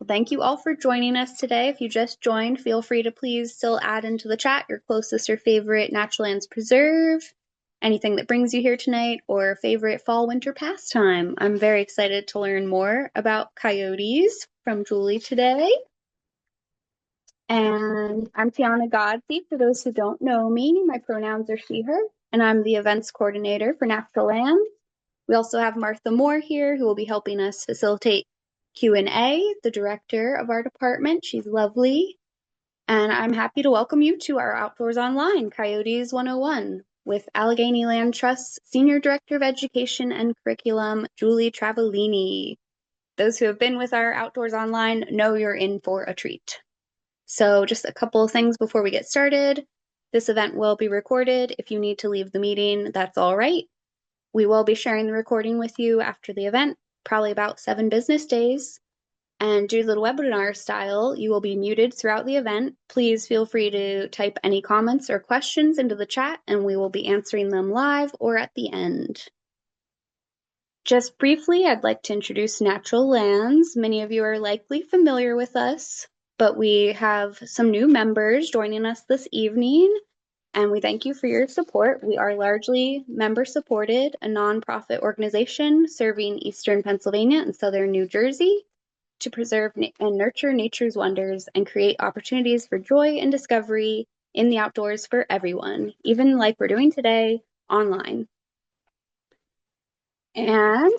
Thank you all for joining us today. If you just joined, feel free to please still add into the chat your closest or favorite natural lands preserve, anything that brings you here tonight, or favorite fall winter pastime. I'm very excited to learn more about coyotes from Julie today. And I'm Tiana Godsey. For those who don't know me, my pronouns are she, her, and I'm the events coordinator for Natural Lands. We also have Martha Moore here, who will be helping us facilitate Q&A, the director of our department. She's lovely. And I'm happy to welcome you to our Outdoors Online Coyotes 101 with Allegheny Land Trust Senior Director of Education and Curriculum, Julie Travaglini. Those who have been with our Outdoors Online know you're in for a treat. So just a couple of things before we get started. This event will be recorded. If you need to leave the meeting, that's all right. We will be sharing the recording with you after the event, probably about 7 business days. And due to the webinar style, you will be muted throughout the event. Please feel free to type any comments or questions into the chat, and we will be answering them live or at the end. Just briefly, I'd like to introduce Natural Lands. Many of you are likely familiar with us, but we have some new members joining us this evening, and we thank you for your support. We are largely member-supported, a nonprofit organization serving Eastern Pennsylvania and Southern New Jersey to preserve and nurture nature's wonders and create opportunities for joy and discovery in the outdoors for everyone, even like we're doing today, online. And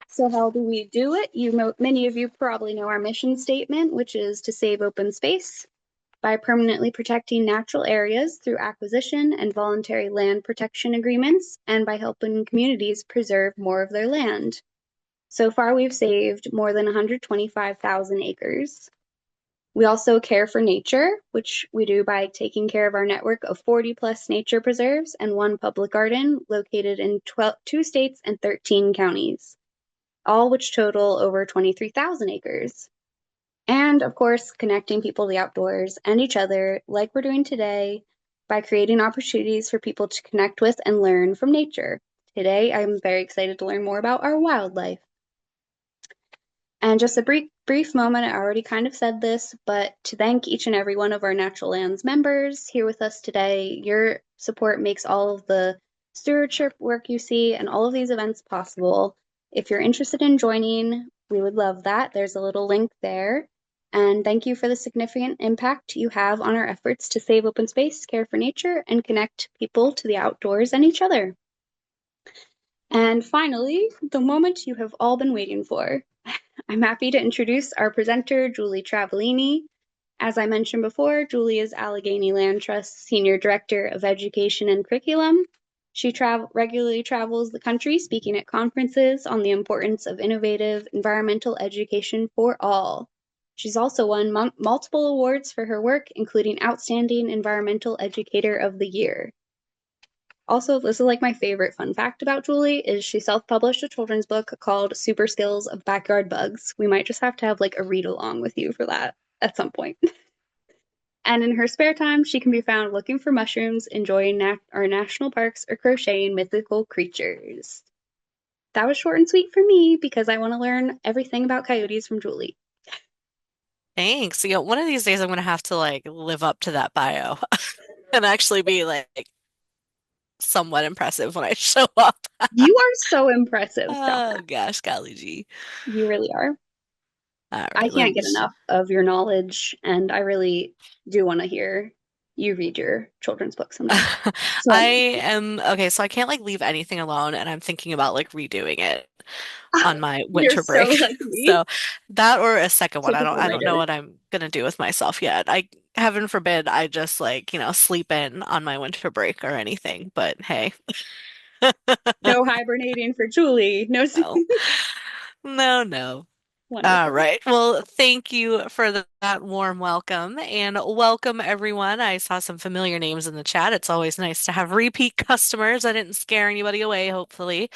so how do we do it? Many of you probably know our mission statement, which is to save open space by permanently protecting natural areas through acquisition and voluntary land protection agreements, and by helping communities preserve more of their land. So far, we've saved more than 125,000 acres. We also care for nature, which we do by taking care of our network of 40 plus nature preserves and 1 public garden located in 2 states and 13 counties, all which total over 23,000 acres. And of course, connecting people to the outdoors and each other, like we're doing today, by creating opportunities for people to connect with and learn from nature. Today, I'm very excited to learn more about our wildlife. And just a brief moment, I already kind of said this, but to thank each and every one of our Natural Lands members here with us today. Your support makes all of the stewardship work you see and all of these events possible. If you're interested in joining, we would love that. There's a little link there. And thank you for the significant impact you have on our efforts to save open space, care for nature, and connect people to the outdoors and each other. And finally, the moment you have all been waiting for. I'm happy to introduce our presenter, Julie Travaglini. As I mentioned before, Julie is Allegheny Land Trust Senior Director of Education and Curriculum. She regularly travels the country speaking at conferences on the importance of innovative environmental education for all. She's also won multiple awards for her work, including Outstanding Environmental Educator of the Year. Also, this is like my favorite fun fact about Julie is she self-published a children's book called Super Skills of Backyard Bugs. We might just have to have like a read along with you for that at some point. And in her spare time, she can be found looking for mushrooms, enjoying our national parks, or crocheting mythical creatures. That was short and sweet for me because I want to learn everything about coyotes from Julie. Thanks. One of these days I'm gonna have to like live up to that bio and actually be like somewhat impressive when I show up. You are so impressive. Stop Oh that. gosh, golly gee. You really are. All I right, can't get enough of your knowledge, and I really do want to hear you read your children's book someday. So I I'm am okay, so I can't like leave anything alone and I'm thinking about like redoing it like, on my you're winter so break. like me. So that or a second one. I don't Typical I don't know writer. what I'm gonna do with myself yet. I heaven forbid I just like, sleep in on my winter break or anything, but hey. No hibernating for Julie. No. No. No, no. All Wonderful. right. Well, thank you for that warm welcome and welcome everyone. I saw some familiar names in the chat. It's always nice to have repeat customers. I didn't scare anybody away, hopefully.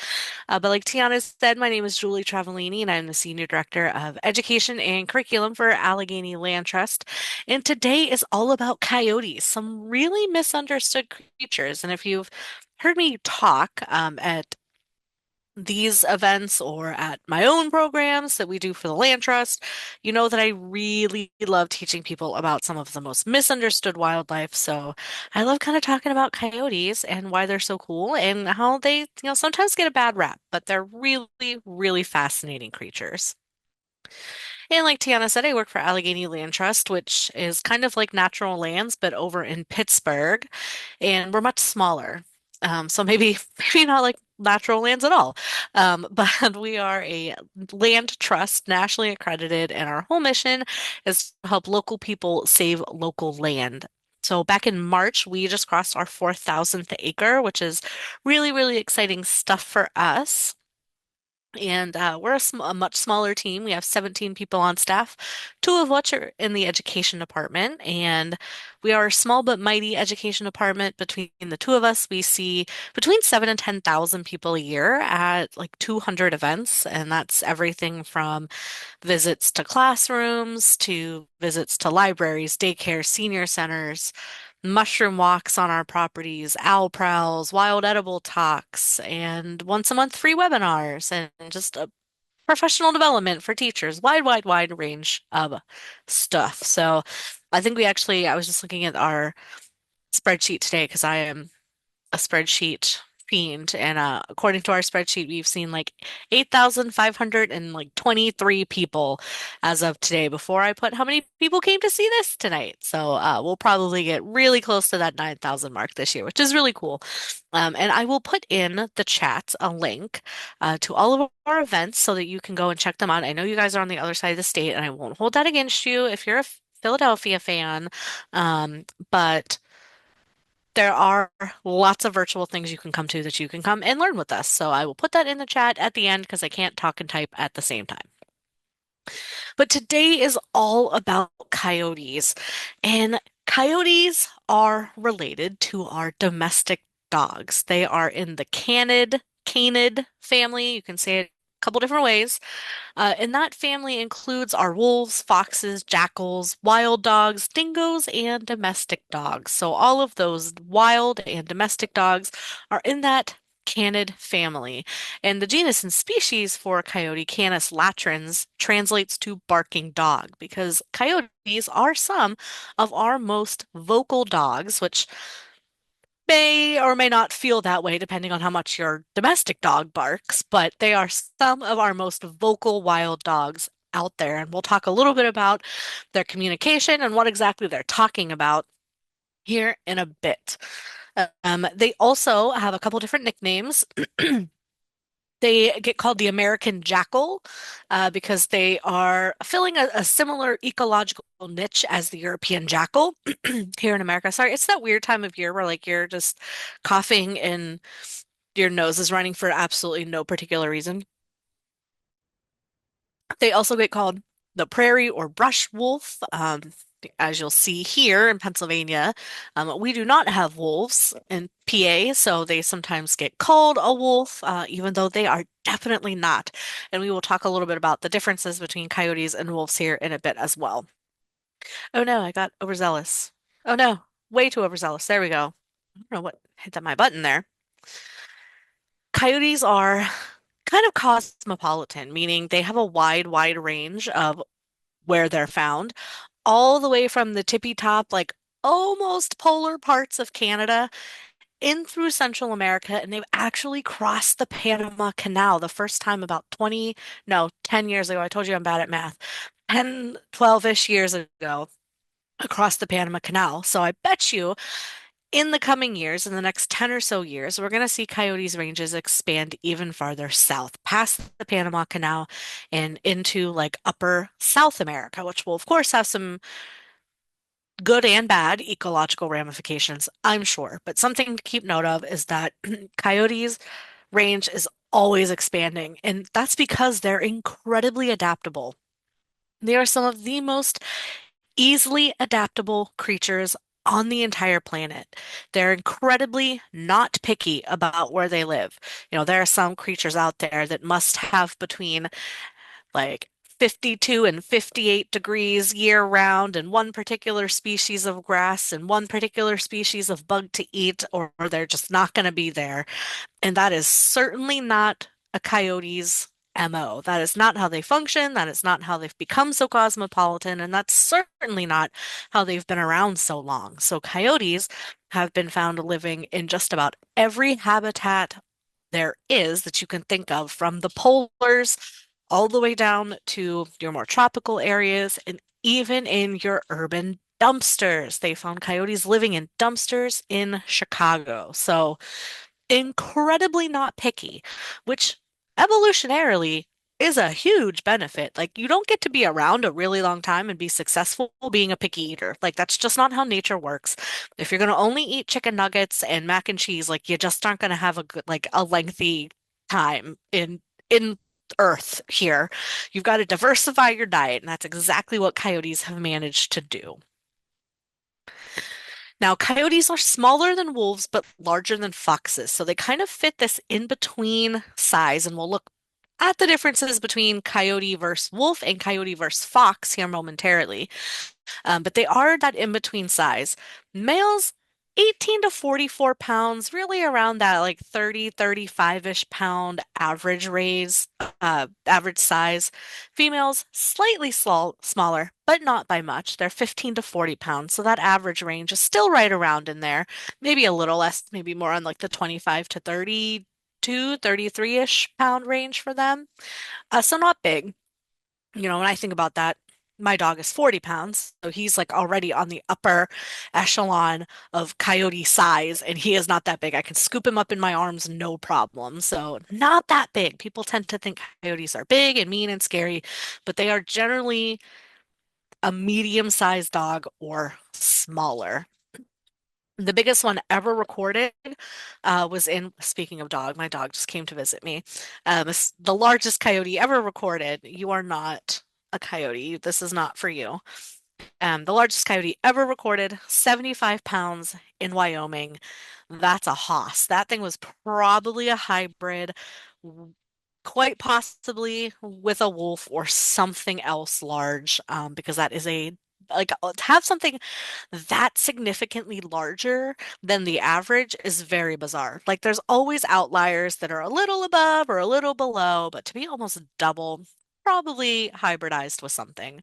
But like Tiana said, my name is Julie Travaglini and I'm the Senior Director of Education and Curriculum for Allegheny Land Trust. And today is all about coyotes, some really misunderstood creatures. And if you've heard me talk at these events or at my own programs that we do for the Land Trust, you know that I really love teaching people about some of the most misunderstood wildlife. So I love kind of talking about coyotes and why they're so cool and how they, sometimes get a bad rap, but they're really fascinating creatures. And like Tiana said, I work for Allegheny Land Trust, which is kind of like natural lands, but over in Pittsburgh, and we're much smaller. So maybe maybe not like natural lands at all. But we are a land trust, nationally accredited, and our whole mission is to help local people save local land. So back in March, we just crossed our 4,000th acre, which is really exciting stuff for us. And we're a much smaller team. We have 17 people on staff, two of which are in the education department. And we are a small but mighty education department. Between the two of us, we see between 7 and 10,000 people a year at like 200 events. And that's everything from visits to classrooms to visits to libraries, daycare, senior centers, mushroom walks on our properties, owl prowls, wild edible talks, and once a month free webinars, and just a professional development for teachers. Wide range of stuff. So I was just looking at our spreadsheet today because I am a spreadsheet fiend, and according to our spreadsheet, we've seen like 8,500 and like 23 people as of today. Before I put how many people came to see this tonight, so we'll probably get really close to that 9,000 mark this year, which is really cool. And I will put in the chat a link to all of our events so that you can go and check them out. I know you guys are on the other side of the state, and I won't hold that against you if you're a Philadelphia fan. But there are lots of virtual things you can come to that you can come and learn with us. So I will put that in the chat at the end because I can't talk and type at the same time. But today is all about coyotes. And coyotes are related to our domestic dogs. They are in the canid family. You can say it a couple different ways. And that family includes our wolves, foxes, jackals, wild dogs, dingoes, and domestic dogs. So all of those wild and domestic dogs are in that canid family. And the genus and species for Coyote, Canis latrans, translates to barking dog because coyotes are some of our most vocal dogs, which may or may not feel that way depending on how much your domestic dog barks, but they are some of our most vocal wild dogs out there. And we'll talk a little bit about their communication and what exactly they're talking about here in a bit. They also have a couple different nicknames. They get called the American jackal because they are filling a similar ecological niche as the European jackal here in America. Sorry, it's that weird time of year where like you're just coughing and your nose is running for absolutely no particular reason. They also get called the prairie or brush wolf. As you'll see here in Pennsylvania, we do not have wolves in PA, so they sometimes get called a wolf, even though they are definitely not. And we will talk a little bit about the differences between coyotes and wolves here in a bit as well. Oh no, I got overzealous. Oh no, way too overzealous. There we go. I don't know what hit that my button there. Coyotes are kind of cosmopolitan, meaning they have a wide range of where they're found, all the way from the tippy top, like almost polar parts of Canada, in through Central America, and they've actually crossed the Panama Canal the first time about 20, no, 10 years ago. I told you I'm bad at math. 10, 12-ish years ago across the Panama Canal. So I bet you in the coming years, in the next 10 or so years, we're going to see coyotes ranges expand even farther south, past the Panama Canal and into like upper South America, which will, of course, have some good and bad ecological ramifications, I'm sure. But something to keep note of is that coyotes' range is always expanding, and that's because they're incredibly adaptable. They are some of the most easily adaptable creatures on the entire planet. They're incredibly not picky about where they live. There are some creatures out there that must have between like 52 and 58 degrees year round and one particular species of grass and one particular species of bug to eat, or they're just not going to be there. And that is certainly not a coyote's MO. That is not how they function. That is not how they've become so cosmopolitan, and that's certainly not how they've been around so long. So coyotes have been found living in just about every habitat there is that you can think of, from the polars all the way down to your more tropical areas, and even in your urban dumpsters. They found coyotes living in dumpsters in Chicago. So incredibly not picky, which evolutionarily is a huge benefit. Like, you don't get to be around a really long time and be successful being a picky eater. Like, that's just not how nature works. If you're going to only eat chicken nuggets and mac and cheese, like, you just aren't going to have a good, like, a lengthy time in Earth here. You've got to diversify your diet, and that's exactly what coyotes have managed to do. Now, coyotes are smaller than wolves, but larger than foxes. So they kind of fit this in between size. And we'll look at the differences between coyote versus wolf and coyote versus fox here momentarily. But they are that in between size. Males, 18 to 44 pounds, really around that like 30, 35-ish pound average size. Females, slightly smaller, but not by much. They're 15 to 40 pounds. So that average range is still right around in there. Maybe a little less, maybe more on like the 25 to 32, 33-ish pound range for them. So not big. When I think about that, my dog is 40 pounds, so he's like already on the upper echelon of coyote size, and he is not that big. I can scoop him up in my arms, no problem. So, not that big. People tend to think coyotes are big and mean and scary, but they are generally a medium-sized dog or smaller. The biggest one ever recorded was in, speaking of dog, my dog just came to visit me. The largest coyote ever recorded. You are not a coyote. This is not for you. The largest coyote ever recorded, 75 pounds in Wyoming. That's a hoss. That thing was probably a hybrid, w- quite possibly with a wolf or something else large, because that is to have something that significantly larger than the average is very bizarre. Like, there's always outliers that are a little above or a little below, but to be almost double, probably hybridized with something.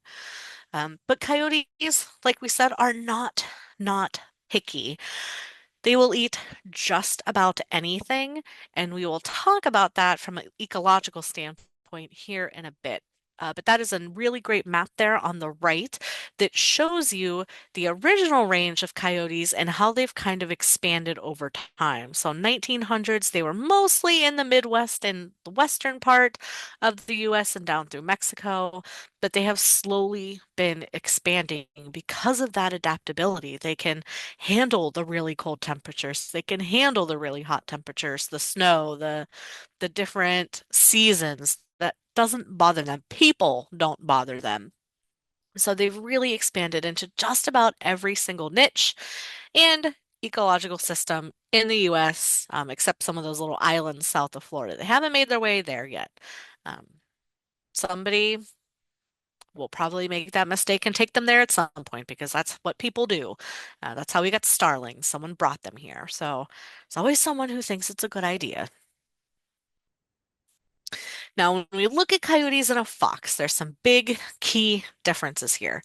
But coyotes, like we said, are not picky. They will eat just about anything, and we will talk about that from an ecological standpoint here in a bit. But that is a really great map there on the right that shows you the original range of coyotes and how they've kind of expanded over time. So 1900s, they were mostly in the Midwest and the western part of the US and down through Mexico, but they have slowly been expanding because of that adaptability. They can handle the really cold temperatures. They can handle the really hot temperatures, the snow, the different seasons. That doesn't bother them. People don't bother them. So they've really expanded into just about every single niche and ecological system in the US, except some of those little islands south of Florida. They haven't made their way there yet. Um, Somebody will probably make that mistake and take them there at some point, because that's what people do. That's how we got starlings. Someone brought them here. So it's always someone who thinks it's a good idea. Now, when we look at coyotes and a fox, there's some big key differences here.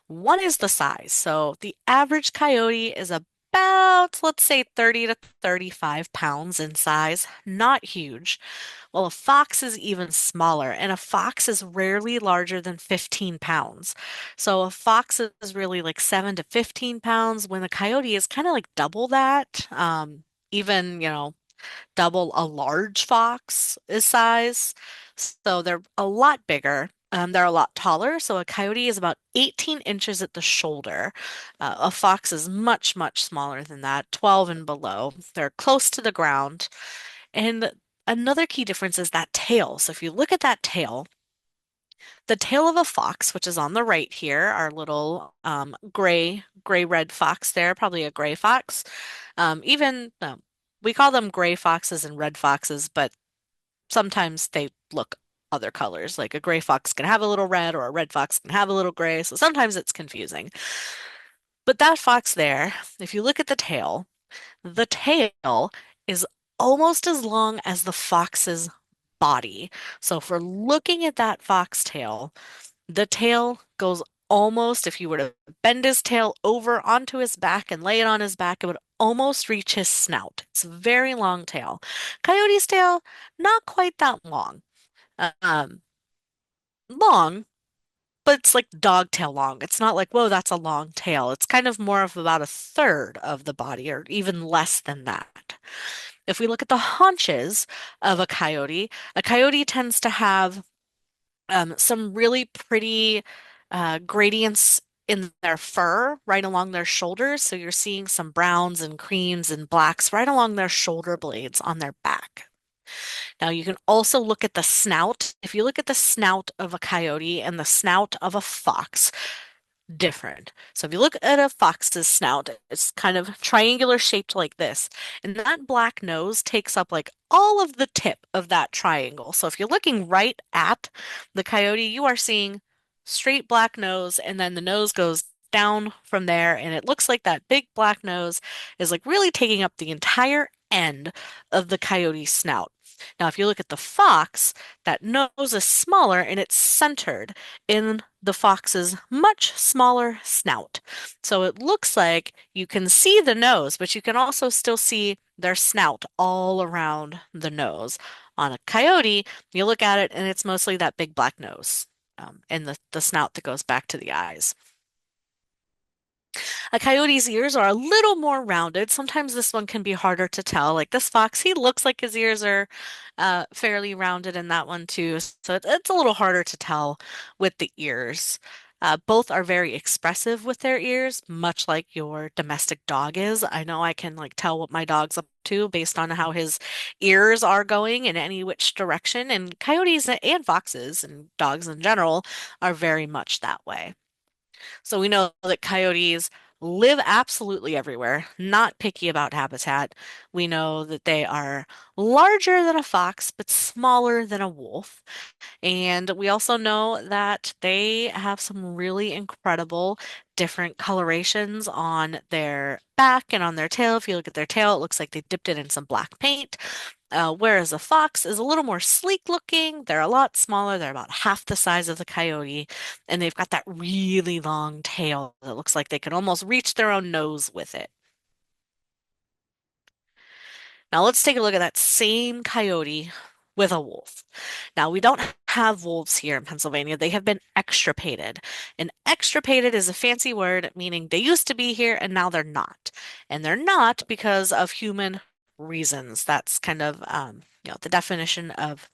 One is the size. So the average coyote is about, let's say, 30 to 35 pounds in size. Not huge. Well, a fox is even smaller, and a fox is rarely larger than 15 pounds. So a fox is really like 7 to 15 pounds, when a coyote is kind of like double that. Even, double a large fox is size. So they're a lot bigger. They're a lot taller. So a coyote is about 18 inches at the shoulder. A fox is much, much smaller than that, 12 and below. They're close to the ground. And another key difference is that tail. So if you look at that tail, the tail of a fox, which is on the right here, our little gray red fox there, probably a gray fox. Even we call them gray foxes and red foxes, but sometimes they look other colors. Like, a gray fox can have a little red, or a red fox can have a little gray. So sometimes it's confusing. But that fox there, if you look at the tail is almost as long as the fox's body. So if we're looking at that foxtail, the tail goes almost, if you were to bend his tail over onto his back and lay it on his back, it would almost reach his snout. It's a very long tail. Coyote's tail, not quite that long. Um, long, but it's like dog tail long. It's not like, whoa, that's a long tail. It's kind of more of about a third of the body, or even less than that. If we look at the haunches of a coyote tends to have some really pretty gradients in their fur right along their shoulders. So you're seeing some browns and creams and blacks right along their shoulder blades on their back. Now you can also look at the snout. If you look at the snout of a coyote and the snout of a fox, different. So if you look at a fox's snout, it's kind of triangular shaped like this. And that black nose takes up like all of the tip of that triangle. So if you're looking right at the coyote, you are seeing straight black nose, and then the nose goes down from there. And it looks like that big black nose is like really taking up the entire end of the coyote's snout. Now, if you look at the fox, that nose is smaller and it's centered in the fox's much smaller snout. So it looks like you can see the nose, but you can also still see their snout all around the nose. On a coyote, you look at it and it's mostly that big black nose, and the snout that goes back to the eyes. A coyote's ears are a little more rounded. Sometimes this one can be harder to tell. Like this fox, he looks like his ears are fairly rounded in that one too. So it's a little harder to tell with the ears. Both are very expressive with their ears, much like your domestic dog is. I know I can like tell what my dog's up to based on how his ears are going in any which direction. And coyotes and foxes and dogs in general are very much that way. So we know that coyotes live absolutely everywhere, not picky about habitat. We know that they are larger than a fox, but smaller than a wolf. And we also know that they have some really incredible different colorations on their back and on their tail. If you look at their tail, it looks like they dipped it in some black paint. Whereas a fox is a little more sleek looking. They're a lot smaller. They're about half the size of the coyote, and they've got that really long tail that looks like they could almost reach their own nose with it. Now let's take a look at that same coyote with a wolf. Now we don't have wolves here in Pennsylvania. They have been extirpated. And extirpated is a fancy word meaning they used to be here and now they're not. And they're not because of human reasons. That's kind of the definition of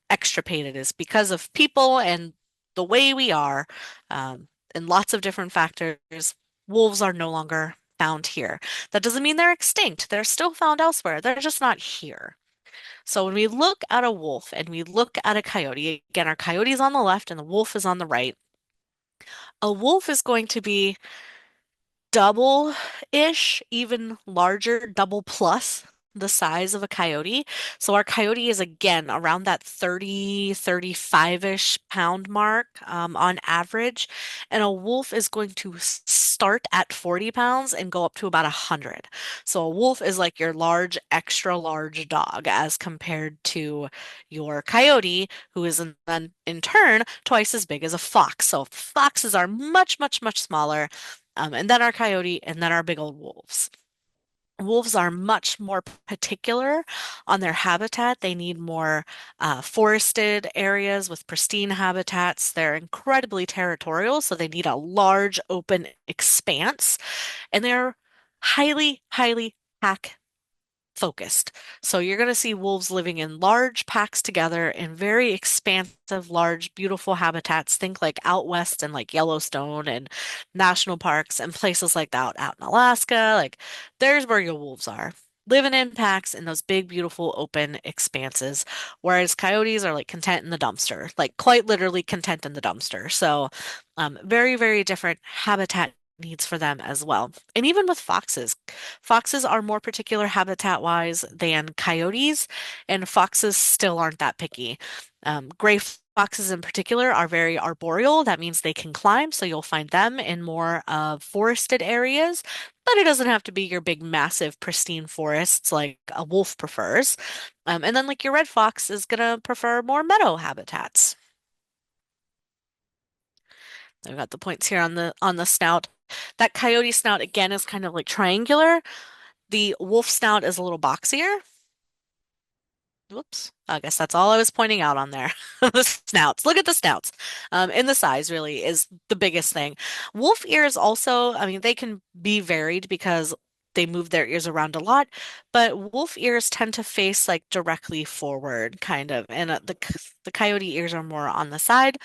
extirpated is because of people and the way we are, and lots of different factors. Wolves are no longer found here. That doesn't mean they're extinct. They're still found elsewhere. They're just not here. So when we look at a wolf and we look at a coyote, again, our coyote is on the left and the wolf is on the right. A wolf is going to be double-ish, even larger, double plus the size of a coyote. So our coyote is again around that 30, 35-ish pound mark on average. And a wolf is going to start at 40 pounds and go up to about 100. So a wolf is like your large, extra large dog as compared to your coyote, who is then in turn twice as big as a fox. So foxes are much, much, much smaller, and then our coyote, and then our big old wolves. Wolves are much more particular on their habitat. They need more forested areas with pristine habitats. They're incredibly territorial, so they need a large open expanse, and they're highly, highly pack focused. So you're going to see wolves living in large packs together in very expansive, large, beautiful habitats. Think like out west and like Yellowstone and national parks and places like that out in Alaska. Like there's where your wolves are. Living in packs in those big, beautiful, open expanses, whereas coyotes are like content in the dumpster, like quite literally content in the dumpster. So, very, very different habitat needs for them as well. And even with foxes, foxes are more particular habitat wise than coyotes, and foxes still aren't that picky. Gray foxes in particular are very arboreal. That means they can climb, so you'll find them in more forested areas. But it doesn't have to be your big, massive, pristine forests like a wolf prefers. And then, like your red fox is gonna prefer more meadow habitats. I've got the points here on the snout. That coyote snout again is kind of like triangular. The wolf snout is a little boxier. Whoops. I guess that's all I was pointing out on there. The snouts. Look at the snouts. And the size really is the biggest thing. Wolf ears also, I mean, they can be varied because they move their ears around a lot, but wolf ears tend to face like directly forward, kind of, and the coyote ears are more on the side.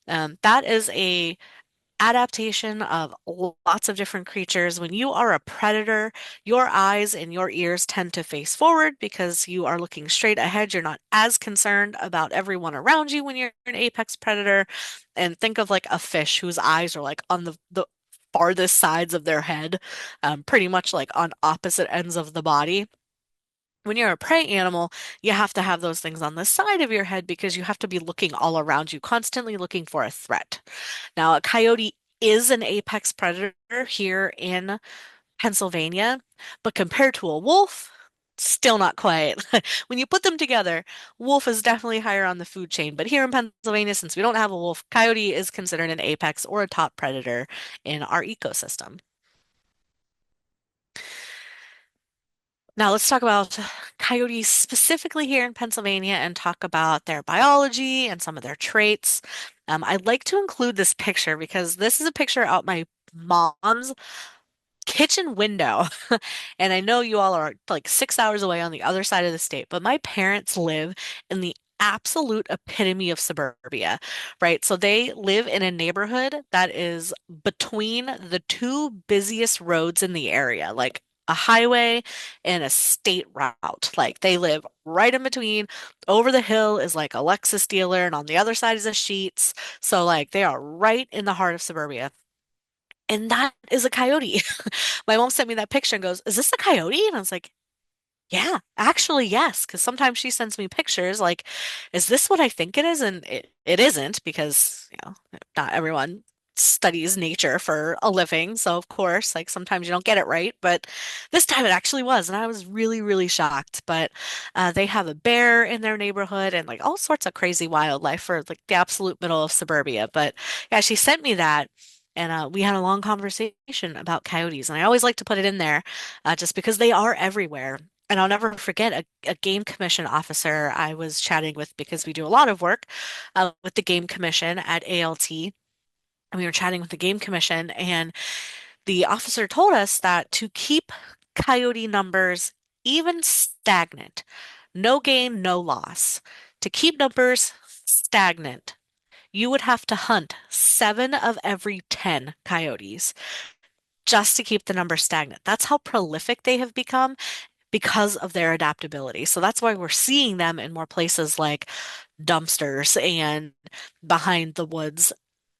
That is a adaptation of lots of different creatures. When you are a predator, your eyes and your ears tend to face forward because you are looking straight ahead. You're not as concerned about everyone around you when you're an apex predator. And think of like a fish whose eyes are like on the farthest sides of their head, pretty much like on opposite ends of the body. When you're a prey animal, you have to have those things on the side of your head because you have to be looking all around you, constantly looking for a threat. Now, a coyote is an apex predator here in Pennsylvania, but compared to a wolf, still not quite. When you put them together, wolf is definitely higher on the food chain. But here in Pennsylvania, since we don't have a wolf, coyote is considered an apex or a top predator in our ecosystem. Now, let's talk about coyotes specifically here in Pennsylvania and talk about their biology and some of their traits. I'd like to include this picture because this is a picture out my mom's kitchen window. And I know you all are like 6 hours away on the other side of the state, but my parents live in the absolute epitome of suburbia, right? So they live in a neighborhood that is between the two busiest roads in the area, like a highway and a state route. Like they live right in between. Over the hill is like a Lexus dealer, and on the other side is a Sheetz. So like they are right in the heart of suburbia. And that is a coyote. My mom sent me that picture and goes, "Is this a coyote?" And I was like, "Yeah, actually, yes." Because sometimes she sends me pictures like, "Is this what I think it is?" And it isn't because, not everyone studies nature for a living. So, of course, like sometimes you don't get it right. But this time it actually was. And I was really, really shocked. But they have a bear in their neighborhood and like all sorts of crazy wildlife for like the absolute middle of suburbia. But yeah, she sent me that. And we had a long conversation about coyotes, and I always like to put it in there just because they are everywhere. And I'll never forget a game commission officer I was chatting with because we do a lot of work with the game commission at ALT. And we were chatting with the game commission, and the officer told us that to keep coyote numbers even stagnant, no gain, no loss, to keep numbers stagnant, you would have to hunt 7 of every 10 coyotes just to keep the number stagnant. That's how prolific they have become because of their adaptability. So that's why we're seeing them in more places like dumpsters and behind the woods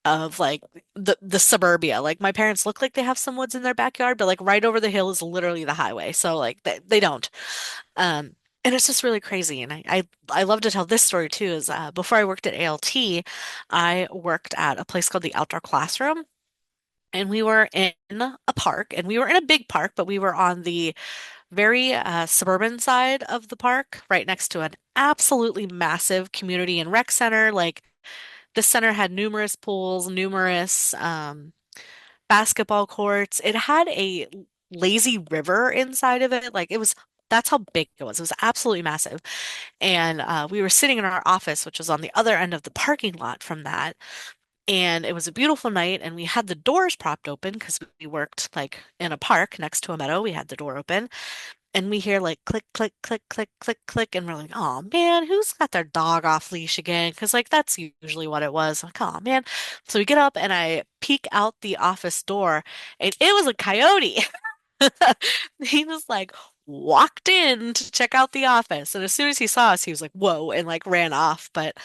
of like the suburbia. Like my parents look like they have some woods in their backyard, but like right over the hill is literally the highway. So like they don't. And it's just really crazy. And I love to tell this story too, is before I worked at ALT, I worked at a place called the Outdoor Classroom. And we were in a park, and we were in a big park, but we were on the very suburban side of the park, right next to an absolutely massive community and rec center. Like the center had numerous pools, numerous basketball courts. It had a lazy river inside of it. Like it was, that's how big it was. It was absolutely massive. And we were sitting in our office, which was on the other end of the parking lot from that. And it was a beautiful night, and we had the doors propped open because we worked like in a park next to a meadow. We had the door open, and we hear like click, click, click, click, click, click, and we're like, "Oh man, who's got their dog off leash again?" Because like that's usually what it was. Like, "Oh man," so we get up and I peek out the office door, and it was a coyote. He was like walked in to check out the office, and as soon as he saw us, he was like, "Whoa," and like ran off. But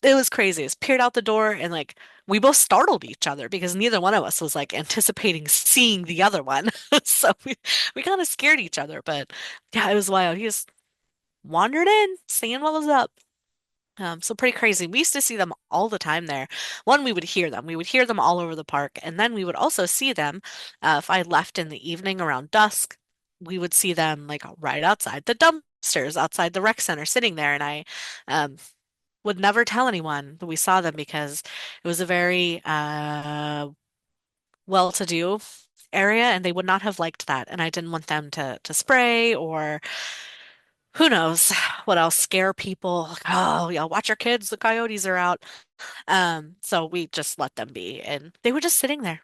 it was crazy. It was peered out the door, and like we both startled each other because neither one of us was like anticipating seeing the other one. So we kind of scared each other, but yeah, it was wild. He just wandered in, seeing what was up. So pretty crazy. We used to see them all the time there. One, we would hear them. We would hear them all over the park. And then we would also see them if I left in the evening around dusk. We would see them like right outside the dumpsters, outside the rec center, sitting there. And I um, would never tell anyone that we saw them because it was a very well-to-do area, and they would not have liked that. And I didn't want them to spray or who knows what else, scare people. Like, oh, yeah, watch your kids, the coyotes are out. So we just let them be. And they were just sitting there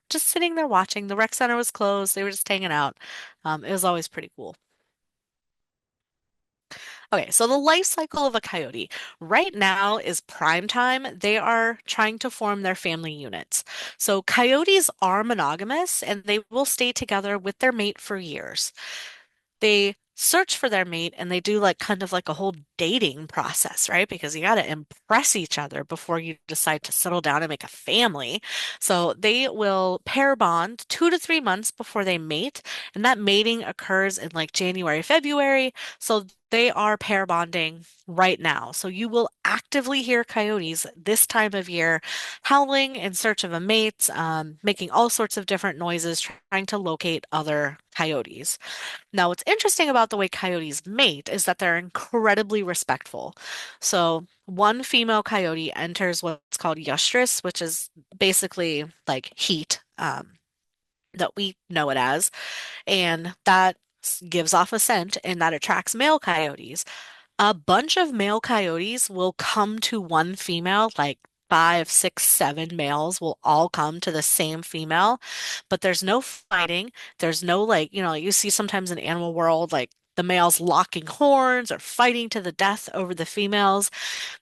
watching. The rec center was closed. They were just hanging out. It was always pretty cool. Okay, so the life cycle of a coyote right now is prime time. They are trying to form their family units. So coyotes are monogamous and they will stay together with their mate for years. They search for their mate and they do like kind of like a whole dating process, right? Because you got to impress each other before you decide to settle down and make a family. So they will pair bond 2 to 3 months before they mate, and that mating occurs in like January, February. So they are pair bonding right now. So you will actively hear coyotes this time of year howling in search of a mate, making all sorts of different noises, trying to locate other coyotes. Now, what's interesting about the way coyotes mate is that they're incredibly respectful. So, one female coyote enters what's called estrus, which is basically like heat, that we know it as, and that gives off a scent and that attracts male coyotes. A bunch of male coyotes will come to one female, like five, six, seven males will all come to the same female, but there's no fighting. There's no like, you see sometimes in animal world, like the males locking horns or fighting to the death over the females.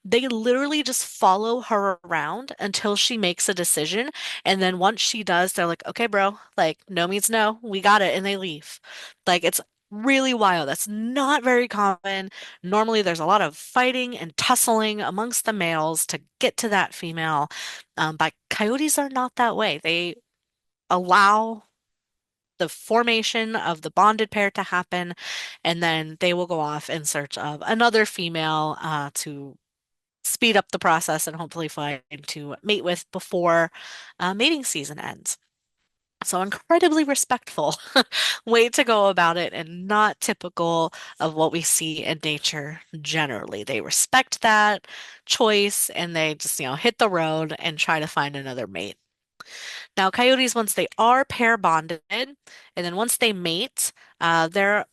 They literally just follow her around until she makes a decision. And then once she does, they're like, okay, bro, like no means no. We got it. And they leave. Like it's really wild. That's not very common. Normally, there's a lot of fighting and tussling amongst the males to get to that female. But coyotes are not that way. They allow the formation of the bonded pair to happen, and then they will go off in search of another female to speed up the process and hopefully find to mate with before mating season ends. So incredibly respectful way to go about it and not typical of what we see in nature generally. They respect that choice and they just, hit the road and try to find another mate. Now, coyotes, once they are pair bonded, and then once they mate, their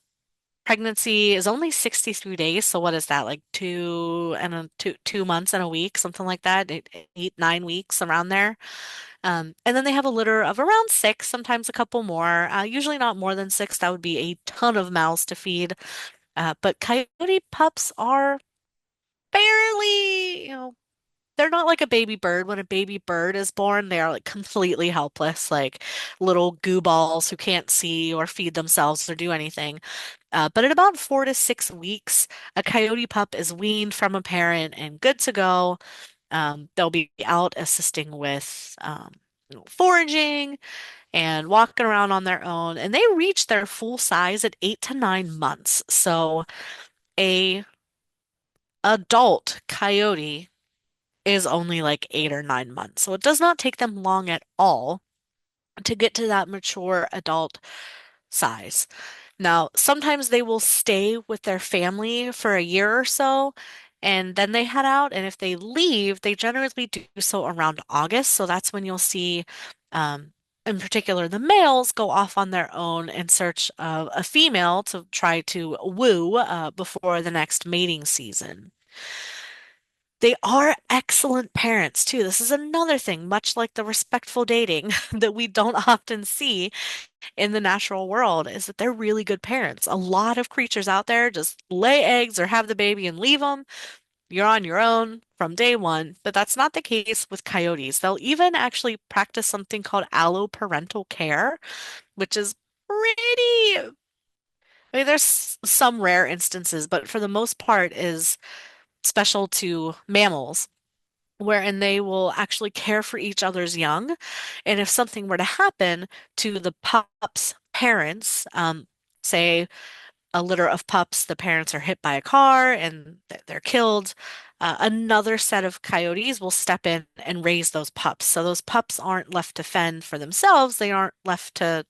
pregnancy is only 63 days. So what is that? Like 2 months and a week, something like that. 8, 9 weeks around there. And then they have a litter of around six, sometimes a couple more. Usually not more than six. That would be a ton of mouths to feed. But coyote pups are fairly, they're not like a baby bird. When a baby bird is born, they are like completely helpless, like little goo balls who can't see or feed themselves or do anything. But at about 4 to 6 weeks, a coyote pup is weaned from a parent and good to go. They'll be out assisting with foraging and walking around on their own, and they reach their full size at 8 to 9 months. So a adult coyote is only like 8 or 9 months. So it does not take them long at all to get to that mature adult size. Now, sometimes they will stay with their family for a year or so, and then they head out. And if they leave, they generally do so around August. So that's when you'll see, um, in particular, the males go off on their own in search of a female to try to woo before the next mating season. They are excellent parents too. This is another thing, much like the respectful dating that we don't often see in the natural world, is that they're really good parents. A lot of creatures out there just lay eggs or have the baby and leave them. You're on your own from day one, but that's not the case with coyotes. They'll even actually practice something called alloparental care, which is pretty, I mean, there's some rare instances, but for the most part is special to mammals wherein they will actually care for each other's young. And if something were to happen to the pup's parents, say a litter of pups, the parents are hit by a car and they're killed, Another set of coyotes will step in and raise those pups. So those pups aren't left to fend for themselves. They aren't left to,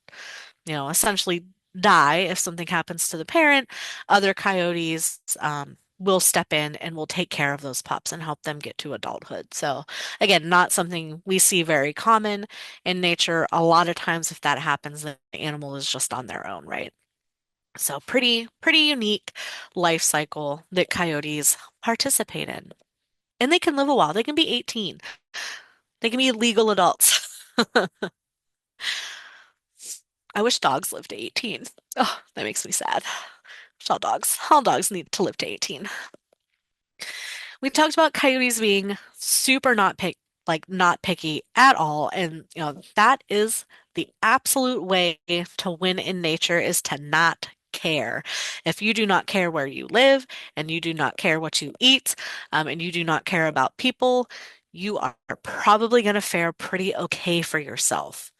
essentially die if something happens to the parent. Other coyotes will step in and will take care of those pups and help them get to adulthood. So again, not something we see very common in nature. A lot of times, if that happens, the animal is just on their own, right? So pretty unique life cycle that coyotes participate in. And they can live a while. They can be 18. They can be legal adults. I wish dogs lived to 18. Oh, that makes me sad. All dogs need to live to 18. We talked about coyotes being super not picky at all, and that is the absolute way to win in nature is to not care. If you do not care where you live, and you do not care what you eat, and you do not care about people, you are probably going to fare pretty okay for yourself.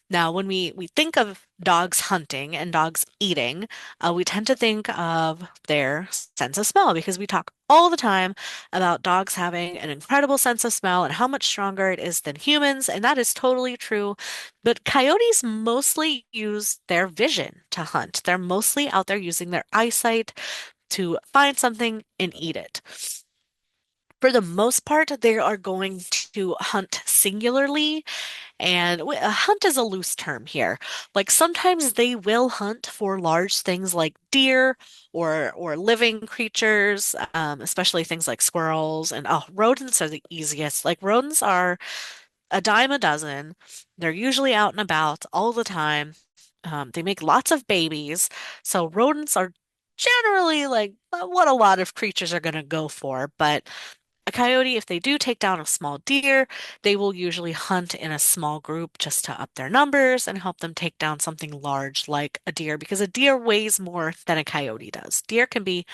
Now, when we think of dogs hunting and dogs eating, we tend to think of their sense of smell because we talk all the time about dogs having an incredible sense of smell and how much stronger it is than humans, and that is totally true. But coyotes mostly use their vision to hunt. They're mostly out there using their eyesight to find something and eat it. For the most part, they are going to hunt singularly, and a hunt is a loose term here. Like sometimes they will hunt for large things like deer or living creatures, especially things like squirrels and rodents are the easiest. Like rodents are a dime a dozen. They're usually out and about all the time. They make lots of babies, so rodents are generally like what a lot of creatures are going to go for, but a coyote, if they do take down a small deer, they will usually hunt in a small group just to up their numbers and help them take down something large like a deer because a deer weighs more than a coyote does. Deer can be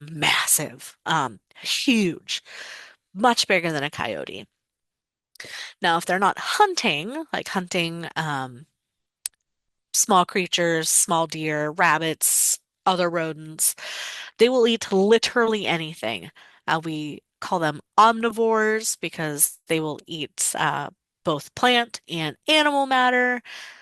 massive, huge, much bigger than a coyote. Now, if they're not hunting, like hunting small creatures, small deer, rabbits, other rodents, they will eat literally anything. We call them omnivores because they will eat both plant and animal matter,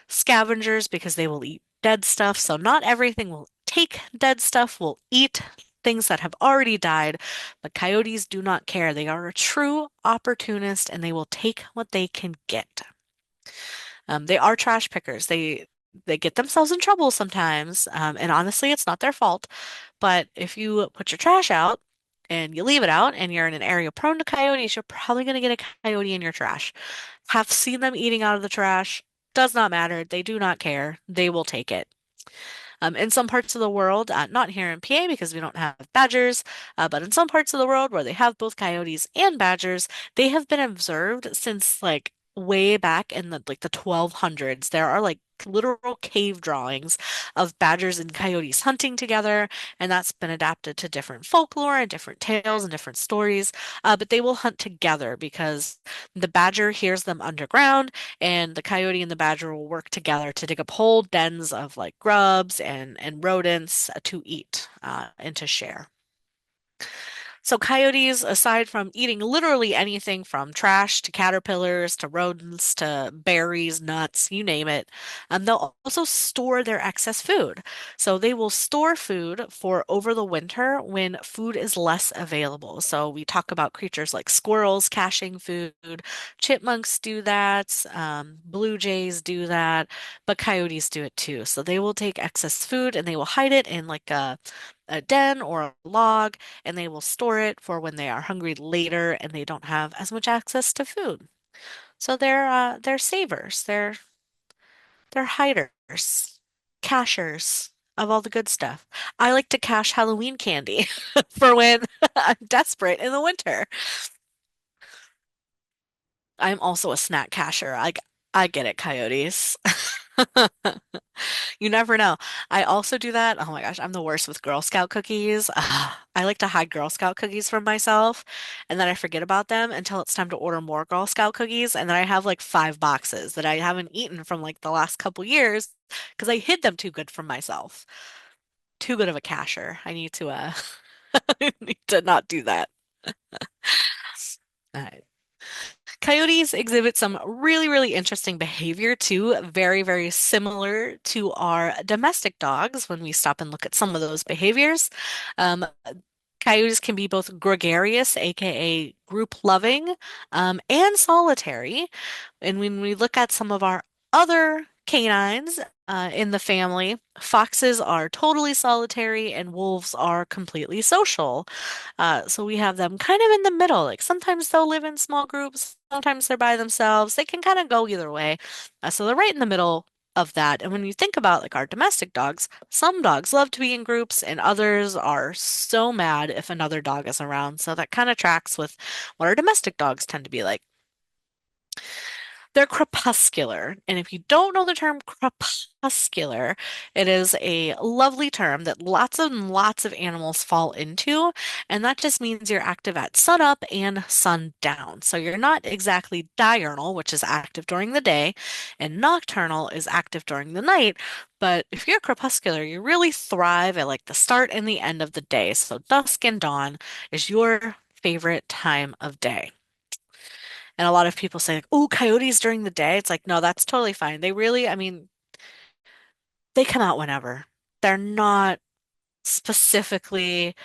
scavengers because they will eat dead stuff. So not everything will take dead stuff, will eat things that have already died, but coyotes do not care. They are a true opportunist and they will take what they can get. They are trash pickers. They get themselves in trouble sometimes, and honestly, it's not their fault. But if you put your trash out and you leave it out, and you're in an area prone to coyotes, you're probably going to get a coyote in your trash. Have seen them eating out of the trash. Does not matter. They do not care. They will take it. In some parts of the world, not here in PA because we don't have badgers, but in some parts of the world where they have both coyotes and badgers, they have been observed since like way back in the 1200s. There are like literal cave drawings of badgers and coyotes hunting together, and that's been adapted to different folklore and different tales and different stories. But they will hunt together because the badger hears them underground and the coyote and the badger will work together to dig up whole dens of like grubs and rodents to eat and to share. So coyotes, aside from eating literally anything from trash to caterpillars to rodents to berries, nuts, you name it, they'll also store their excess food. So they will store food for over the winter when food is less available. So we talk about creatures like squirrels caching food, chipmunks do that, blue jays do that, but coyotes do it too. So they will take excess food and they will hide it in like a den or a log and they will store it for when they are hungry later and they don't have as much access to food. So they're savers, they're hiders, cachers of all the good stuff. I like to cache Halloween candy for when I'm desperate in the winter. I'm also a snack cacher. I get it, coyotes. You never know. I also do that. Oh my gosh, I'm the worst with Girl Scout cookies. I like to hide Girl Scout cookies from myself, and then I forget about them until it's time to order more Girl Scout cookies, and then I have like 5 boxes that I haven't eaten from like the last couple years because I hid them too good from myself. Too good of a cacher. I need to I need to not do that. Uh, Coyotes exhibit some really, really interesting behavior too, very, very similar to our domestic dogs when we stop and look at some of those behaviors. Um, Coyotes can be both gregarious, aka group loving, and solitary. And when we look at some of our other canines in the family, foxes are totally solitary and wolves are completely social. So we have them kind of in the middle. Like sometimes they'll live in small groups, sometimes they're by themselves. They can kind of go either way. So they're right in the middle of that. And when you think about like our domestic dogs, some dogs love to be in groups and others are so mad if another dog is around. So that kind of tracks with what our domestic dogs tend to be like. They're crepuscular. And if you don't know the term crepuscular, it is a lovely term that lots and lots of animals fall into. And that just means you're active at sunup and sundown. So you're not exactly diurnal, which is active during the day, and nocturnal is active during the night. But if you're crepuscular, you really thrive at like the start and the end of the day. So dusk and dawn is your favorite time of day. And a lot of people say, like, oh, coyotes during the day. It's like, no, that's totally fine. They really, I mean, they come out whenever. They're not specifically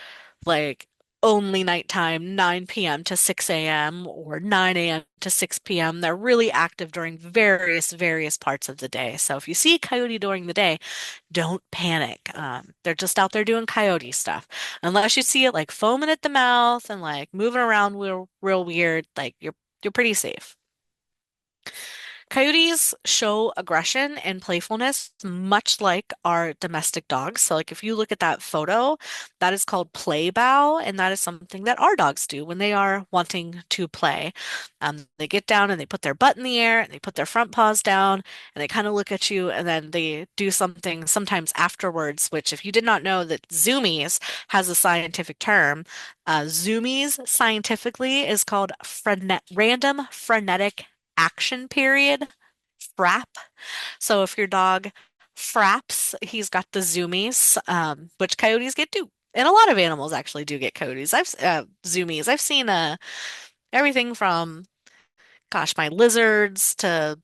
like only nighttime, 9 p.m. to 6 a.m. or 9 a.m. to 6 p.m. They're really active during various parts of the day. So if you see a coyote during the day, don't panic. They're just out there doing coyote stuff. Unless you see it like foaming at the mouth and like moving around real weird, like you're pretty safe. Coyotes show aggression and playfulness much like our domestic dogs. So, like if you look at that photo, that is called play bow, and that is something that our dogs do when they are wanting to play. They get down and they put their butt in the air and they put their front paws down and they kind of look at you and then they do something sometimes afterwards, which if you did not know that zoomies has a scientific term, zoomies scientifically is called random frenetic action period, frap. So if your dog fraps, he's got the zoomies, which coyotes get too. And a lot of animals actually do get coyotes. Zoomies. I've seen everything from gosh, my lizards to,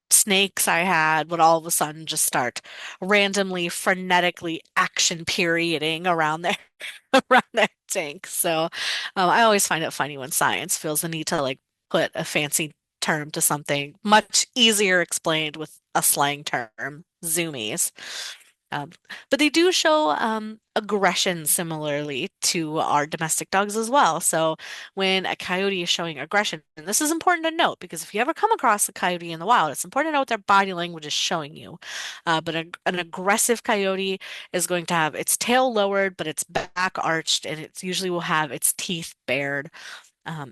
snakes I had would all of a sudden just start randomly frenetically action perioding around their around their tank. So I always find it funny when science feels the need to like put a fancy term to something much easier explained with a slang term, zoomies. Um, but they do show aggression similarly to our domestic dogs as well. So when a coyote is showing aggression, and this is important to note because if you ever come across a coyote in the wild, it's important to know what their body language is showing you. An aggressive coyote is going to have its tail lowered, but its back arched, and it usually will have its teeth bared.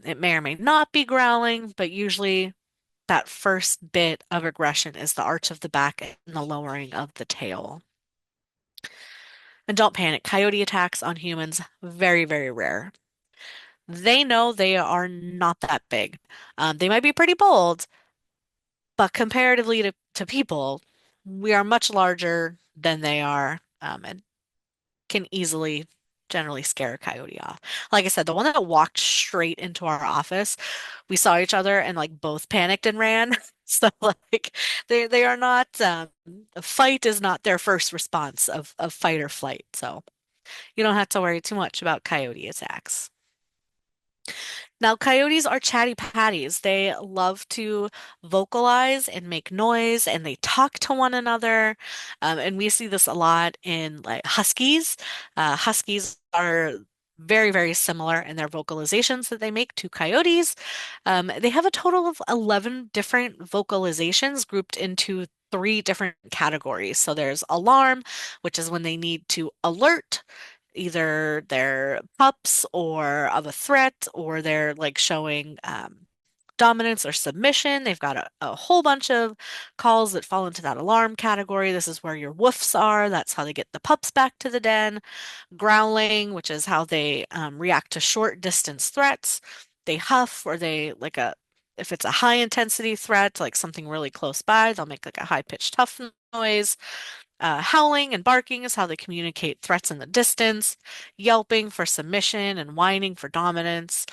It may or may not be growling, but usually that first bit of aggression is the arch of the back and the lowering of the tail. And don't panic, coyote attacks on humans, very, very rare. They know they are not that big. They might be pretty bold, but comparatively to people, we are much larger than they are, and can easily generally scare a coyote off. Like I said, the one that walked straight into our office, we saw each other and like both panicked and ran. So like they are not a fight is not their first response of fight or flight. So you don't have to worry too much about coyote attacks. Now, coyotes are chatty patties. They love to vocalize and make noise, and they talk to one another. And we see this a lot in like huskies. Huskies are very similar in their vocalizations that they make to coyotes. They have a total of 11 different vocalizations grouped into three different categories. So there's alarm, which is when they need to alert either their pups or of a threat, or they're like showing dominance or submission. They've got a whole bunch of calls that fall into that alarm category. This is where your woofs are. That's how they get the pups back to the den. Growling, which is how they react to short distance threats. They huff, or they like if it's a high intensity threat, like something really close by, they'll make like a high pitched huff noise. Howling and barking is how they communicate threats in the distance, yelping for submission, and whining for dominance.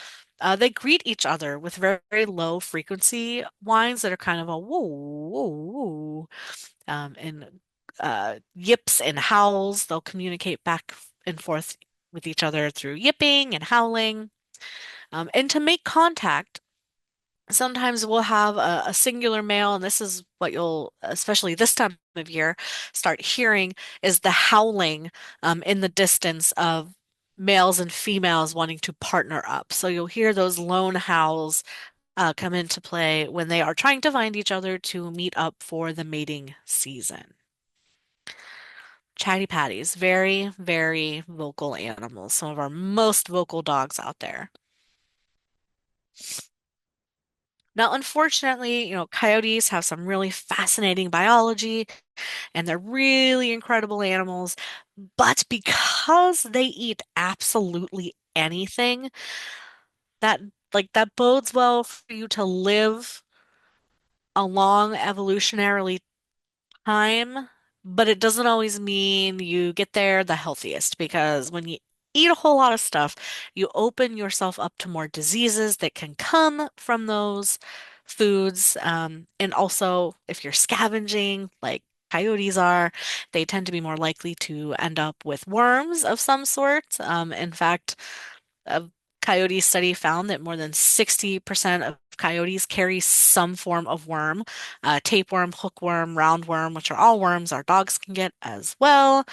They greet each other with very, very low frequency whines that are kind of a woo, woo, woo. And yips and howls, they'll communicate back and forth with each other through yipping and howling. And to make contact, sometimes we'll have a singular male, and this is what you'll, especially this time of year, start hearing is the howling in the distance of males and females wanting to partner up. So you'll hear those lone howls come into play when they are trying to find each other to meet up for the mating season. Chatty patties, very, very vocal animals, some of our most vocal dogs out there. Now, unfortunately, coyotes have some really fascinating biology and they're really incredible animals. But because they eat absolutely anything, that that bodes well for you to live a long evolutionarily time, but it doesn't always mean you get there the healthiest because when you eat a whole lot of stuff, you open yourself up to more diseases that can come from those foods. And also, if you're scavenging, like coyotes are, they tend to be more likely to end up with worms of some sort. In fact, a coyote study found that more than 60% of coyotes carry some form of worm, tapeworm, hookworm, roundworm, which are all worms our dogs can get as well.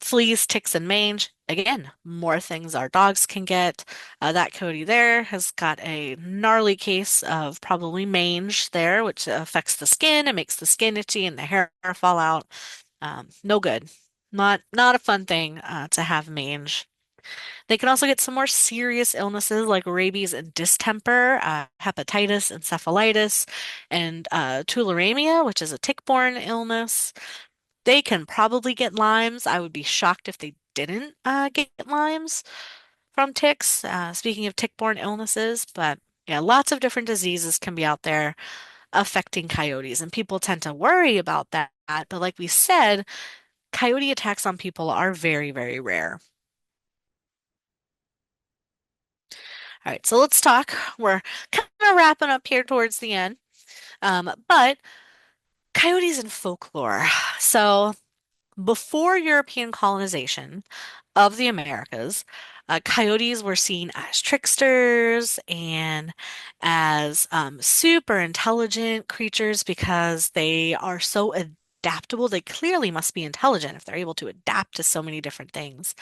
Fleas, ticks, and mange. Again, more things our dogs can get. That coyote there has got a gnarly case of probably mange there, which affects the skin and makes the skin itchy and the hair fall out. No good. Not a fun thing to have mange. They can also get some more serious illnesses like rabies and distemper, hepatitis, encephalitis, and tularemia, which is a tick-borne illness. They can probably get Lyme's. I would be shocked if they didn't get Lyme's from ticks. Speaking of tick-borne illnesses, but yeah, lots of different diseases can be out there affecting coyotes, and people tend to worry about that. But like we said, coyote attacks on people are very, very rare. All right, so let's talk. We're kind of wrapping up here towards the end. But coyotes and folklore. So before European colonization of the Americas, coyotes were seen as tricksters and as super intelligent creatures because they are so adaptable. They clearly must be intelligent if they're able to adapt to so many different things.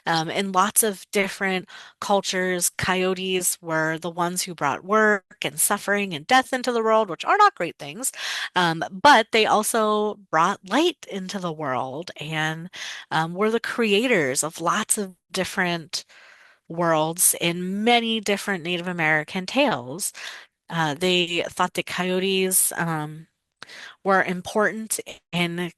In lots of different cultures, coyotes were the ones who brought work and suffering and death into the world, which are not great things. But they also brought light into the world and were the creators of lots of different worlds in many different Native American tales. They thought that coyotes were important in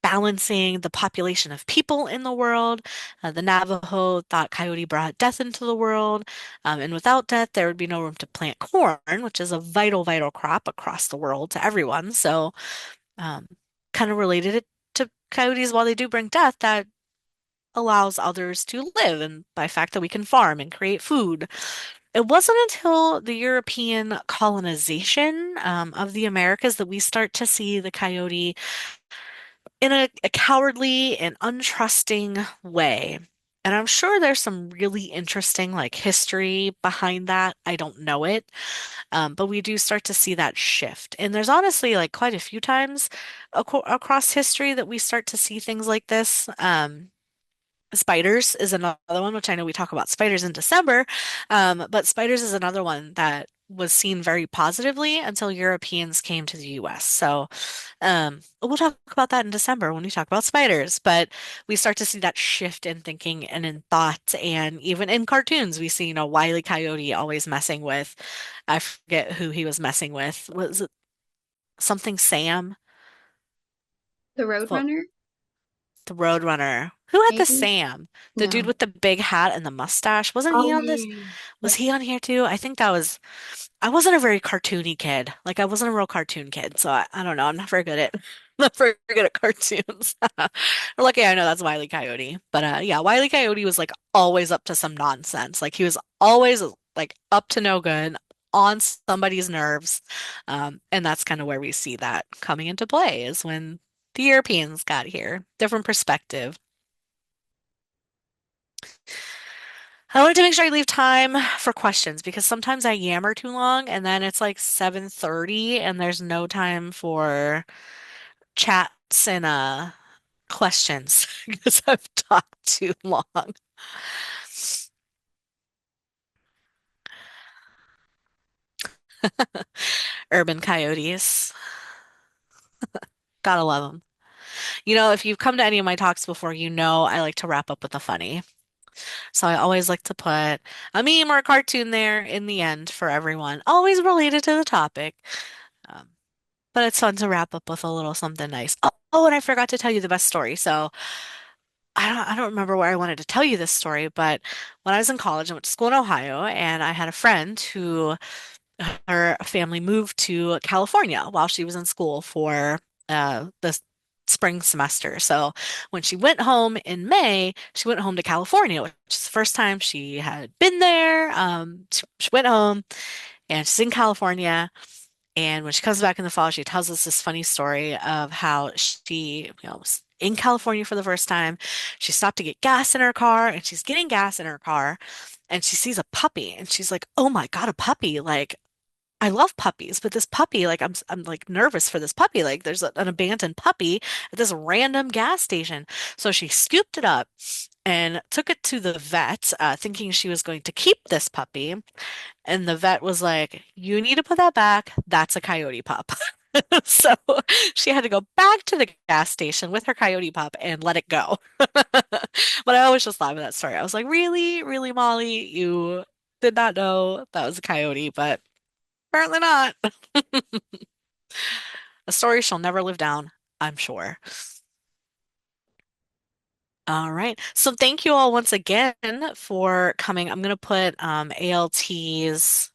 balancing the population of people in the world. The Navajo thought coyote brought death into the world, and without death, there would be no room to plant corn, which is a vital, vital crop across the world to everyone. So, um, kind of related it to coyotes. While they do bring death, that allows others to live, and by fact that we can farm and create food. It wasn't until the European colonization of the Americas that we start to see the coyote in a cowardly and untrusting way. And I'm sure there's some really interesting like history behind that. I don't know it, but we do start to see that shift. And there's honestly like quite a few times across history that we start to see things like this. Spiders is another one, which I know we talk about spiders in December, but spiders is another one that was seen very positively until Europeans came to the US. So we'll talk about that in December when we talk about spiders, but we start to see that shift in thinking and in thought, and even in cartoons, we see, Wile E. Coyote always messing with, I forget who he was messing with. Was it something Sam? The Fo- Roadrunner? the Roadrunner. Who had the Maybe? Sam? The dude No. with the big hat and the mustache. Wasn't he Oh, on yeah, this? yeah, yeah. Was Yep. he on here too? I think that was. I wasn't a very cartoony kid. Like I wasn't a real cartoon kid, so I don't know. I'm not very good at not very good at cartoons. Lucky I know that's Wile E. Coyote. But yeah, Wile E. Coyote was like always up to some nonsense. Like he was always like up to no good, on somebody's nerves. And that's kind of where we see that coming into play is when the Europeans got here. Different perspective. I wanted to make sure I leave time for questions because sometimes I yammer too long and then it's like 7:30 and there's no time for chats and questions because I've talked too long. Urban coyotes. Gotta love them. You know, if you've come to any of my talks before, you know I like to wrap up with a funny. So I always like to put a meme or a cartoon there in the end for everyone, always related to the topic. Um, but it's fun to wrap up with a little something nice. Oh, and I forgot to tell you the best story. So I don't remember where I wanted to tell you this story, but when I was in college, I went to school in Ohio, and I had a friend who her family moved to California while she was in school for the spring semester. So when she went home in May, she went home to California, which is the first time she had been there. She went home and she's in California. And when she comes back in the fall, she tells us this funny story of how she, was in California for the first time. She stopped to get gas in her car, and she's getting gas in her car, and she sees a puppy, and she's like, "Oh my God, a puppy! Like, I love puppies, but this puppy, like, I'm like nervous for this puppy. Like, there's an abandoned puppy at this random gas station." So she scooped it up and took it to the vet, thinking she was going to keep this puppy. And the vet was like, "You need to put that back. That's a coyote pup." So she had to go back to the gas station with her coyote pup and let it go. But I always just laugh at that story. I was like, "Really? Really, Molly? You did not know that was a coyote, but apparently not." A story she'll never live down, I'm sure. All right. So thank you all once again for coming. I'm going to put ALT's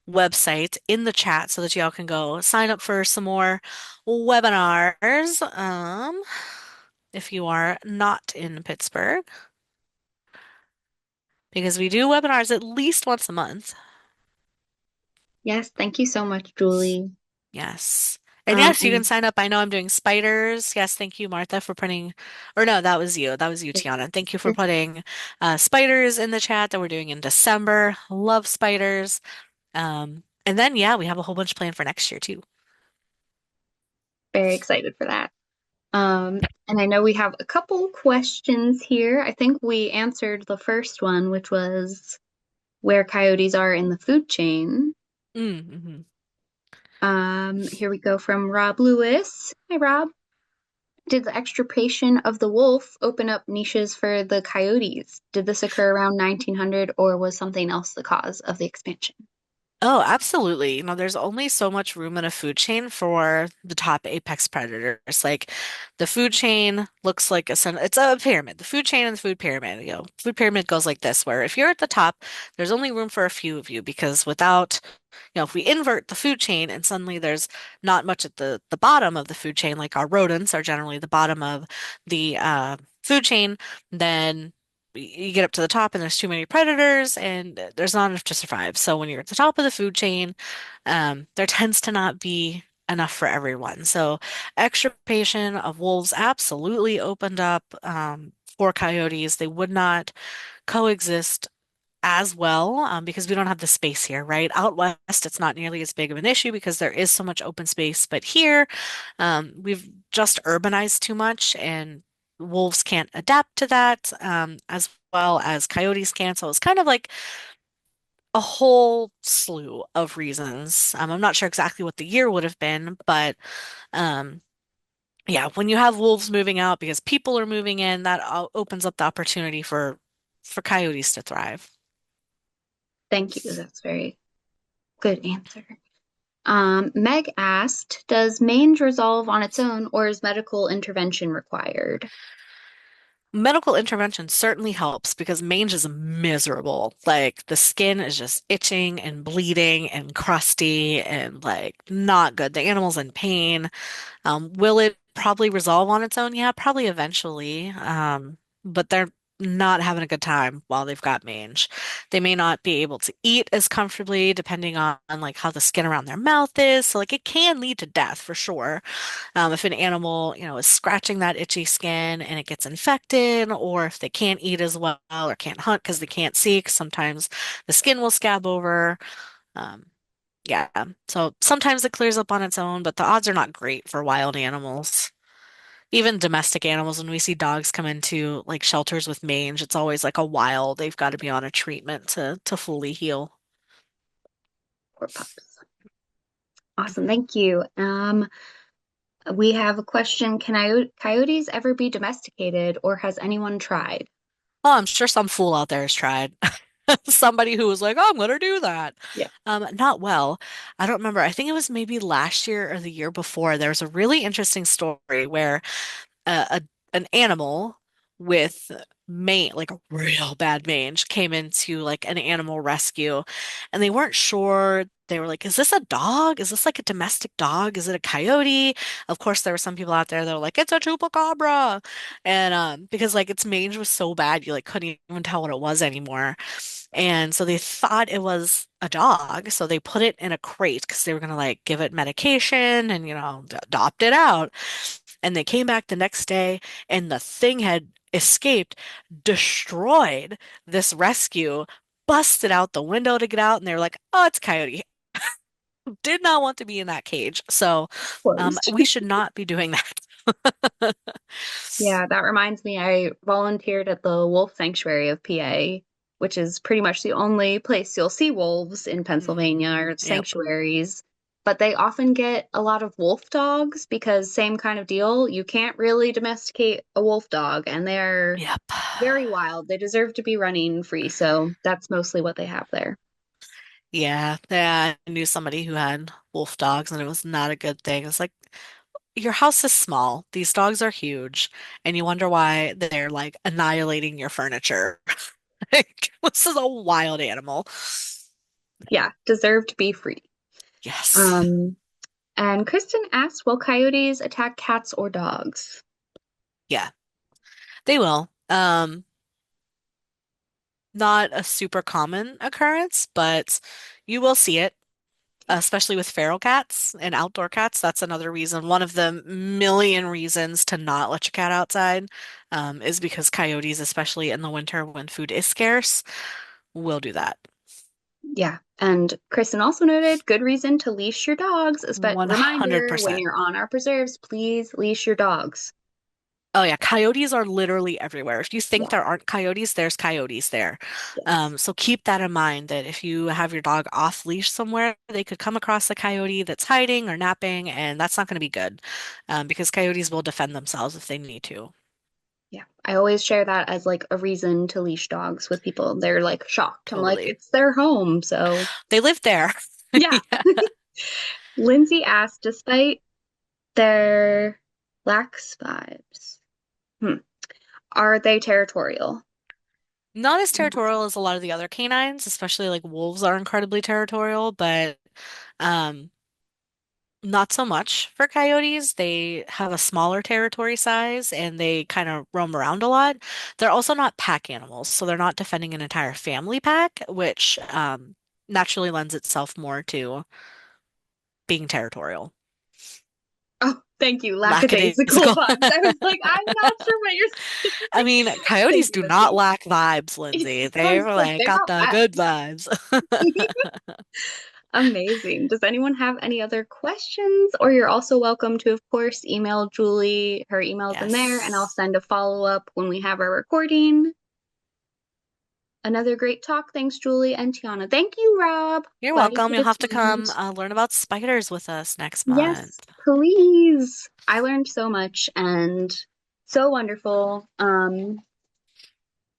website in the chat so that y'all can go sign up for some more webinars. If you are not in Pittsburgh, because we do webinars at least once a month. Yes, thank you so much, Julie. Yes. And yes, you can And sign up. I know I'm doing spiders. Yes, thank you, Martha, for putting, or no, that was you. That was you, Tiana. Thank you for it's putting spiders in the chat that we're doing in December. Love spiders. And then, yeah, we have a whole bunch planned for next year too. very excited for that. And I know we have a couple questions here. I think we answered the first one, which was where coyotes are in the food chain. Mm-hmm. Here we go from Rob Lewis. Hi, Rob. Did the extirpation of the wolf open up niches for the coyotes? Did this occur around 1900 or was something else the cause of the expansion? Oh, absolutely. There's only so much room in a food chain for the top apex predators. Like the food chain looks like it's a pyramid. The food chain and the food pyramid, food pyramid goes like this, where if you're at the top, there's only room for a few of you because without if we invert the food chain and suddenly there's not much at the bottom of the food chain, like our rodents are generally the bottom of the food chain, then you get up to the top and there's too many predators and there's not enough to survive. So when you're at the top of the food chain, there tends to not be enough for everyone. So extirpation of wolves absolutely opened up for coyotes. They would not coexist as well because we don't have the space here, right? Out west, it's not nearly as big of an issue because there is so much open space. But here, we've just urbanized too much, and wolves can't adapt to that as well as coyotes can. So it's kind of like a whole slew of reasons. I'm not sure exactly what the year would have been, but um, yeah, when you have wolves moving out because people are moving in, that opens up the opportunity for coyotes to thrive. Thank you. That's very good answer. Meg asked, does mange resolve on its own or is medical intervention required? Medical intervention certainly helps because mange is miserable. Like the skin is just itching and bleeding and crusty and like not good. The animal's in pain. Will it probably resolve on its own? Yeah, probably eventually. But they're not having a good time while they've got mange. They may not be able to eat as comfortably depending on like how the skin around their mouth is. So like it can lead to death for sure. If an animal, is scratching that itchy skin and it gets infected, or if they can't eat as well or can't hunt because they can't see, 'cause sometimes the skin will scab over. Um, yeah, so sometimes it clears up on its own, but the odds are not great for wild animals. Even domestic animals, when we see dogs come into like shelters with mange, it's always like a while. They've got to be on a treatment to fully heal. Poor pups. Awesome, thank you. We have a question. Can coyotes ever be domesticated or has anyone tried? Oh, I'm sure some fool out there has tried. Somebody who was like, "Oh, I'm gonna do that." Yeah. Not well. I don't remember. I think it was maybe last year or the year before. There was a really interesting story where a an animal with like a real bad mange came into like an animal rescue and they weren't sure. They were like, is this a dog? Is this like a domestic dog? Is it a coyote? Of course, there were some people out there that were like, it's a chupacabra. And because like its mange was so bad, you like couldn't even tell what it was anymore. And so they thought it was a dog. So they put it in a crate because they were gonna like give it medication and adopt it out. And they came back the next day and the thing had escaped, destroyed this rescue, busted out the window to get out, and they were like, oh, it's Coyote. Did not want to be in that cage. So Closed. we should not be doing that. Yeah, that reminds me, I volunteered at the Wolf Sanctuary of PA, which is pretty much the only place you'll see wolves in Pennsylvania or Yep. sanctuaries. But they often get a lot of wolf dogs because same kind of deal. You can't really domesticate a wolf dog, and they're Yep. very wild. They deserve to be running free, so that's mostly what they have there. Yeah. Yeah. I knew somebody who had wolf dogs, and it was not a good thing. It's like, your house is small. These dogs are huge, and you wonder why they're like annihilating your furniture. Like, this is a wild animal. Yeah, deserve to be free. Yes. Um, and Kristen asked, will coyotes attack cats or dogs? Yeah, they will. Not a super common occurrence, but you will see it, especially with feral cats and outdoor cats. That's another reason. One of the million reasons to not let your cat outside, is because coyotes, especially in the winter when food is scarce, will do that. Yeah. And Kristen also noted good reason to leash your dogs. But reminder, when 100%. you're on our preserves, please leash your dogs. Oh yeah, coyotes are literally everywhere. If you think Yeah. there aren't coyotes, there's coyotes there. Yes. So keep that in mind that if you have your dog off leash somewhere, they could come across a coyote that's hiding or napping, and that's not going to be good, because coyotes will defend themselves if they need to. Yeah. I always share that as like a reason to leash dogs with people. They're like shocked. I'm like, Totally. it's their home. So, They live there. yeah. Yeah. Lindsay asked, despite their lax vibes, are they territorial? Not as territorial as a lot of the other canines, especially like wolves are incredibly territorial, but um not so much for coyotes. They have a smaller territory size and they kind of roam around a lot. They're also not pack animals, so they're not defending an entire family pack, which naturally lends itself more to being territorial. Oh, thank you. Lackadaisical Lackadaisical. vibes. I was like, I'm not sure what you're saying. I mean, Thank coyotes you, do not Lindsay. lack vibes, Lindsay. I was They're like, like they're got not the bad. good vibes. Amazing. Does anyone have any other questions? Or you're also welcome to, of course, email Julie. Her email's in there, and I'll Yes. send a follow-up when we have our recording. Another great talk. Thanks, Julie and Tiana. Thank you, Rob. You're Glad you welcome. could You'll have to come attend. learn about spiders with us next month. Yes, please. I learned so much and so wonderful.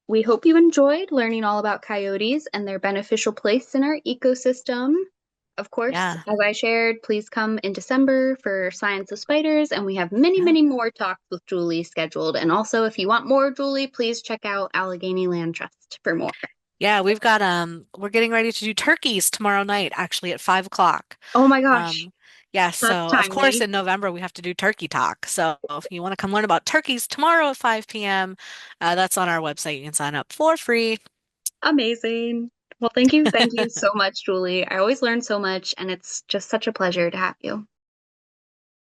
We hope you enjoyed learning all about coyotes and their beneficial place in our ecosystem. Of course, Yeah. as I shared, please come in December for Science of Spiders, and we have many, Yeah. many more talks with Julie scheduled. And also, if you want more, Julie, please check out Allegheny Land Trust for more. Yeah, we're getting ready to do turkeys tomorrow night, actually at 5 o'clock. Oh my gosh, Um, yeah, that's so of course timely. in November we have to do turkey talk. So if you want to come learn about turkeys tomorrow at 5 p.m., that's on our website. You can sign up for free. Amazing. Well, thank you so much, Julie. I always learn so much, and it's just such a pleasure to have you.